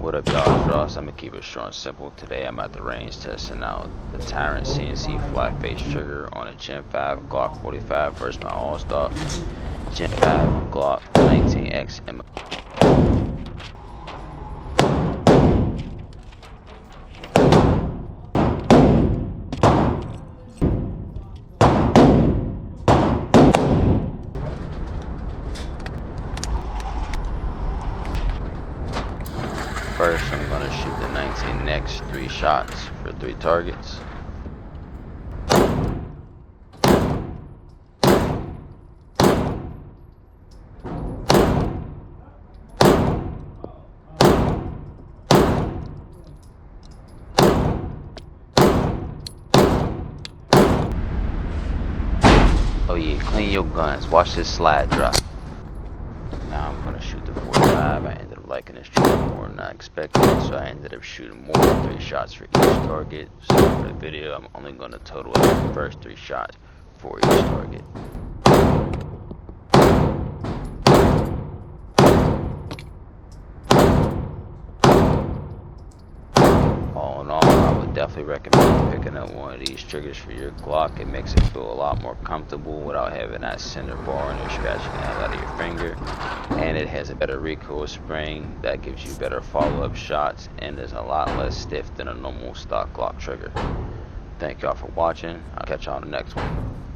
What up, y'all? It's Ross. I'm gonna keep it short and simple. Today I'm at the range testing out the Tyrant CNC Flat Face trigger on a Gen 5 Glock 45 versus my all-stock Gen 5 Glock 19X M. First, I'm gonna shoot the 19X 3 shots for 3 targets. Oh yeah, clean your guns. Watch this slide drop. Now I'm gonna shoot the 45. I ended up liking this trigger more than I expected, so I ended up shooting more than 3 shots for each target. So for the video, I'm only gonna total up the first 3 shots for each target. All in all, I would definitely recommend picking up one of these triggers for your Glock. It makes it feel a lot more comfortable without having that center bar and scratching the hell out of your finger. And it has a better recoil spring that gives you better follow-up shots and is a lot less stiff than a normal stock Glock trigger. Thank y'all for watching. I'll catch y'all on the next one.